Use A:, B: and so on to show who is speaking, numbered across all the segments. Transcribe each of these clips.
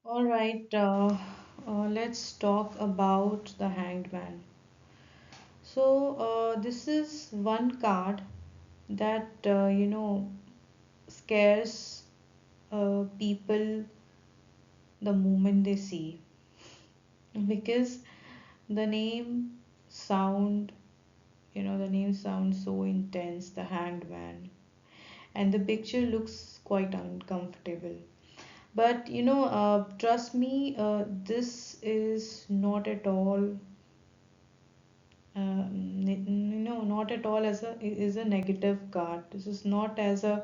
A: All right, let's talk about the Hanged Man. So, this is one card that scares people the moment they see, because the name sound the name sounds so intense, the Hanged Man, and the picture looks quite uncomfortable. But trust me, this is not at all not at all as a is a negative card. This is not as a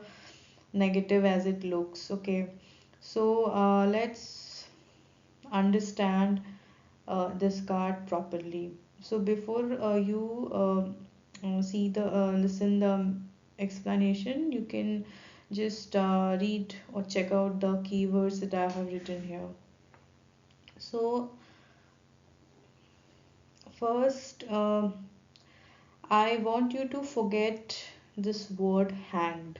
A: negative as it looks. Okay, so let's understand this card properly. So before you see the listen the explanation, you can just read or check out the keywords that I have written here. So first, I want you to forget this word hanged.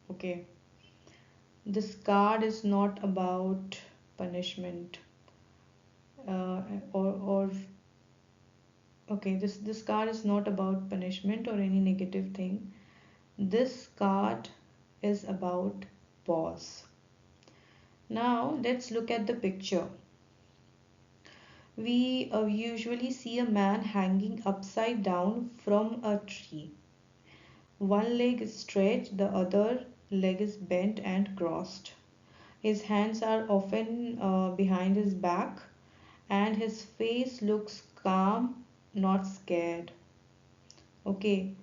A: Okay, this card is not about punishment, or okay, this card is not about punishment or any negative thing. This card is about pause. Now let's look at the picture. We usually see a man hanging upside down from a tree. One leg is straight, the other leg is bent and crossed. His hands are often behind his back, and his face looks calm, not scared. Okay,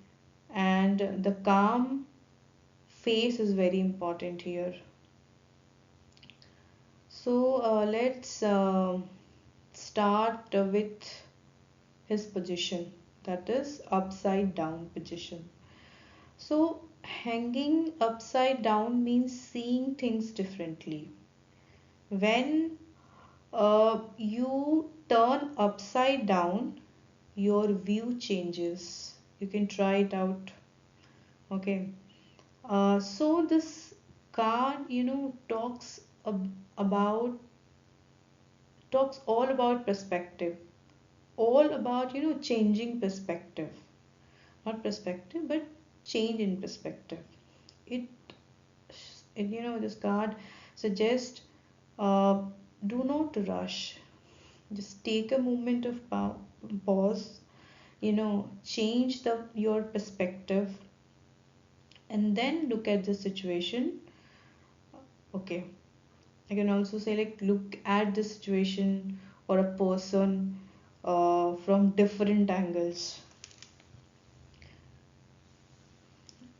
A: and the calm face is very important here. So let's start with his position, that is upside down position. So hanging upside down means seeing things differently. When you turn upside down, your view changes. You can try it out. Okay. So this card, about talks all about perspective, all about changing perspective, not perspective, but change in perspective. It, this card suggests uh, do not rush. Just take a moment of pause, change your perspective, and then look at the situation. Okay, I can also say, like, look at the situation or a person from different angles.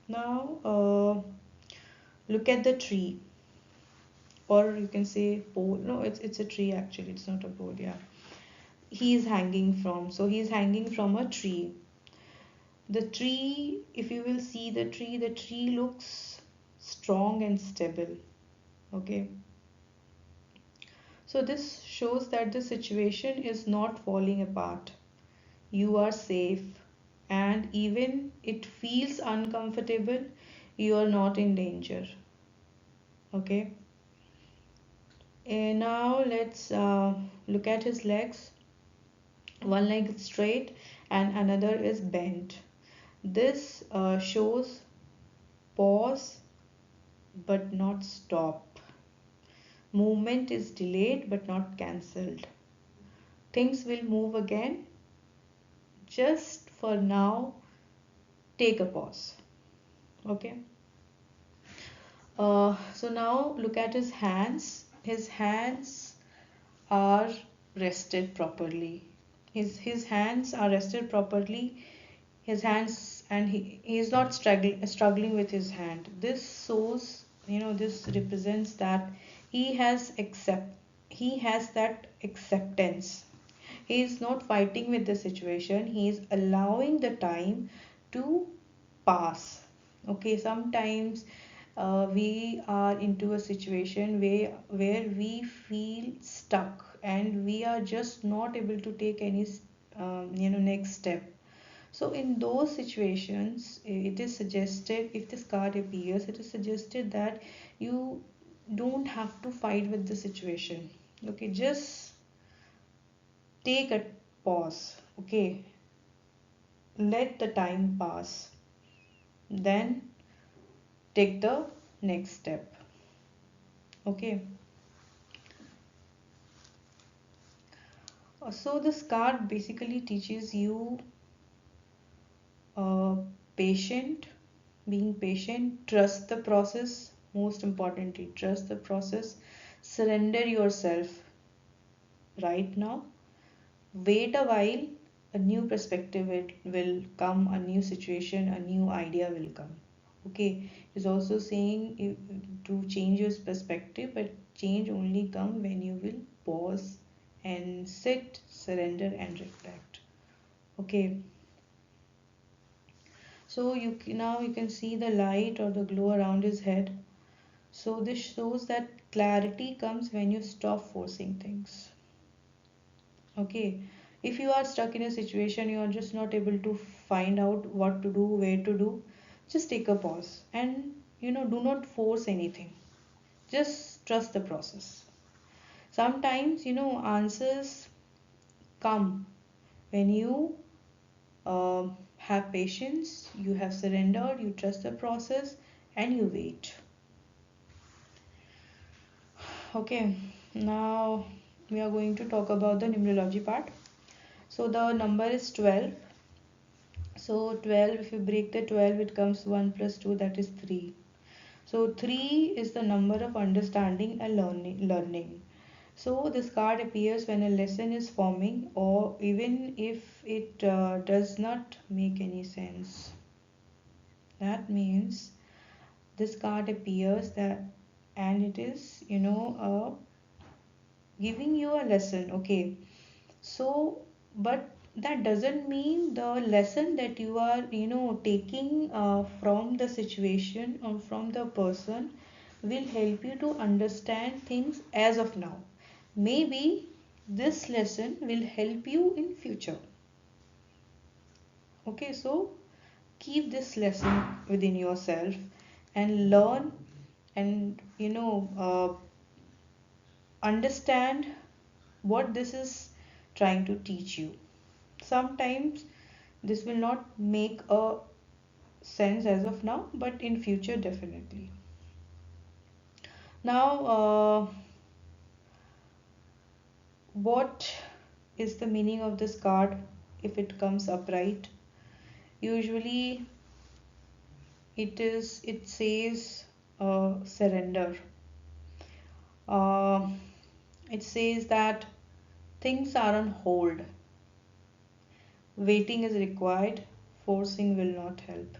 A: Now look at the tree, or you can say pole. No, it's a tree actually, it's not a pole. Yeah, he is hanging from, so he is hanging from a tree. The tree, if you will see the tree looks strong and stable. Okay, so this shows that the situation is not falling apart. You are safe, and even it feels uncomfortable, you are not in danger. Okay, and now let's look at his legs. One leg is straight and another is bent. This shows pause but not stop. Movement is delayed but not cancelled. Things will move again. Just for now, take a pause. Okay. So now look at his hands. His hands are rested properly. His hands are rested properly. His hands, and he is not struggling with his hand. This shows, this represents that he has accept he has that acceptance. He is not fighting with the situation. He is allowing the time to pass. Okay, sometimes we are into a situation where we feel stuck and we are just not able to take any next step. So in those situations, it is suggested, if this card appears, it is suggested that you don't have to fight with the situation. Okay, just take a pause. Okay, let the time pass, then take the next step. Okay, so this card basically teaches you uh, patient being patient, trust the process, most importantly trust the process, surrender yourself right now, wait a while, a new perspective will come, a new situation, a new idea will come. Okay, it's also saying to change your perspective, but change only come when you will pause and sit, surrender and reflect. Okay, so now you can see the light or the glow around his head. So this shows that clarity comes when you stop forcing things. Okay, if you are stuck in a situation, you are just not able to find out what to do, where to do, just take a pause and do not force anything. Just trust the process. Sometimes answers come when you have patience, you have surrendered, you trust the process, and you wait. Okay, now we are going to talk about the numerology part. So the number is 12. So 12, if you break the 12, it comes 1 plus 2, that is 3. So 3 is the number of understanding and learning. So this card appears when a lesson is forming or even if it does not make any sense. That means this card appears that, and it is giving you a lesson. Okay, so but that doesn't mean the lesson that you are taking from the situation or from the person will help you to understand things as of now. Maybe this lesson will help you in future. Okay, so keep this lesson within yourself and learn and understand what this is trying to teach you. Sometimes this will not make a sense as of now, but in future definitely. Now, what is the meaning of this card if it comes upright? Usually, it says surrender. Uh, it says that things are on hold. Waiting is required. Forcing will not help.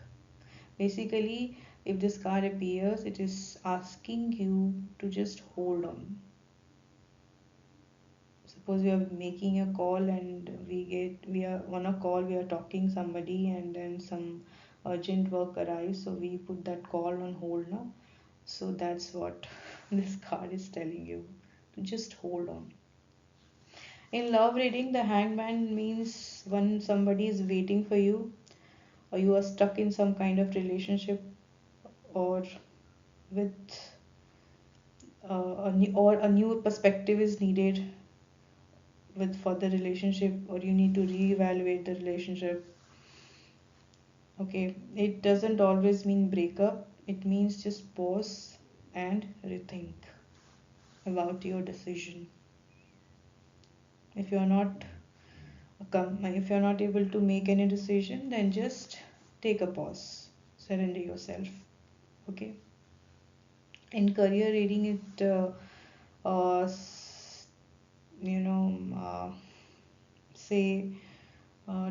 A: Basically, if this card appears, it is asking you to just hold on. Suppose we are making a call and we are on a call, we are talking somebody and then some urgent work arrives, so we put that call on hold now. So that's what this card is telling you, to just hold on. In love reading, the hangman means when somebody is waiting for you or you are stuck in some kind of relationship or with a new perspective is needed with for the relationship, or you need to reevaluate the relationship. Okay, it doesn't always mean breakup, it means just pause and rethink about your decision. If you're not if you're not able to make any decision, then just take a pause, surrender yourself. Okay, in career reading, it you know say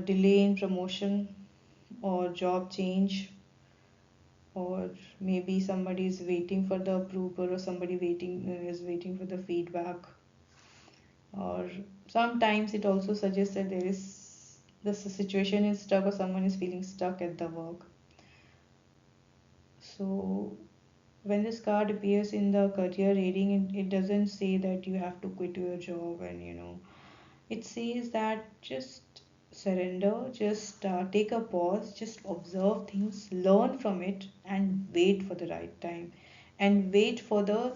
A: delay in promotion or job change, or maybe somebody is waiting for the approval or somebody waiting is waiting for the feedback, or sometimes it also suggests that there is this situation is stuck or someone is feeling stuck at the work. So when this card appears in the career reading, it doesn't say that you have to quit your job, and it says that just surrender, just take a pause, just observe things, learn from it, and wait for the right time, and wait for the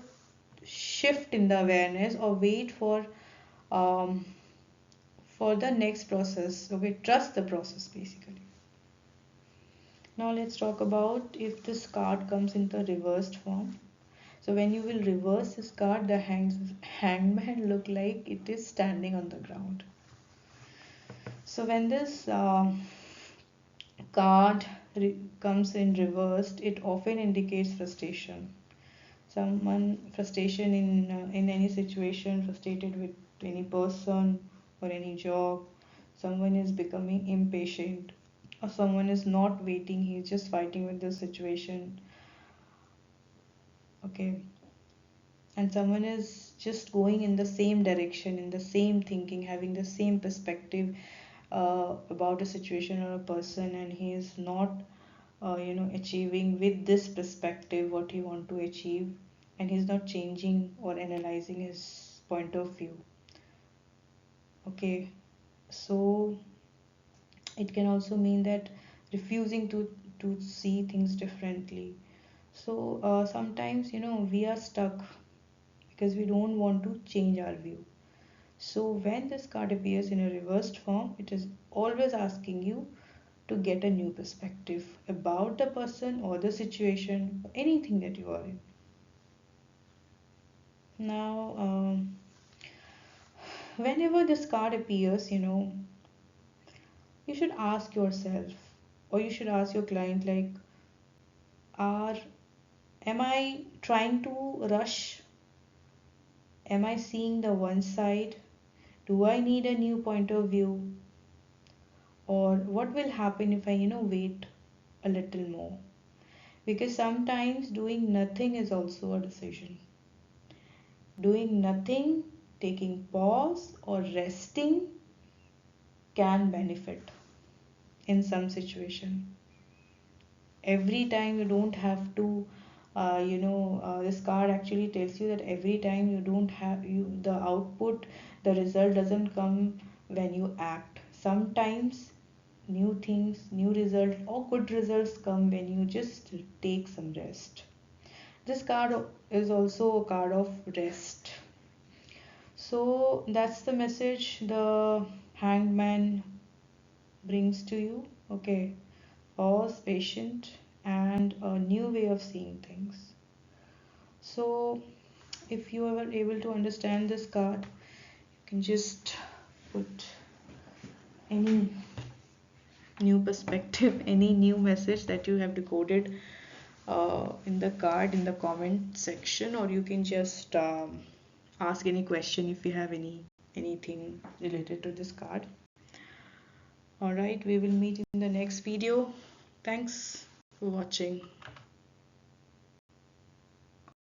A: shift in the awareness or wait um, for the next process. Okay, trust the process basically. Now let's talk about if this card comes in the reversed form. So when you will reverse this card, the hangman look like it is standing on the ground. So when this card comes in reversed, it often indicates frustration. Someone frustration in any situation, frustrated with any person or any job. Someone is becoming impatient, or someone is not waiting. He's just fighting with the situation. Okay, and someone is just going in the same direction, in the same thinking, having the same perspective about a situation or a person, and he is not achieving with this perspective what he want to achieve, and he's not changing or analyzing his point of view. Okay, so it can also mean that refusing to see things differently. So sometimes we are stuck because we don't want to change our view. So when this card appears in a reversed form, it is always asking you to get a new perspective about the person or the situation, anything that you are in. Now, whenever this card appears, you should ask yourself, or you should ask your client, like, are am I trying to rush? Am I seeing the one side? Do I need a new point of view? Or what will happen if I, wait a little more? Because sometimes doing nothing is also a decision. Doing nothing, taking pause, or resting can benefit in some situation. Every time you don't have to, this card actually tells you that every time you don't have the output, the result doesn't come when you act. Sometimes new things, new results, or good results come when you just take some rest. This card is also a card of rest. So that's the message the hangman brings to you. Okay, pause, patient, and a new way of seeing things. So if you are able to understand this card, you can just put any new perspective, any new message that you have decoded in the card in the comment section, or you can just ask any question if you have anything related to this card. All right, we will meet in the next video. Thanks for watching.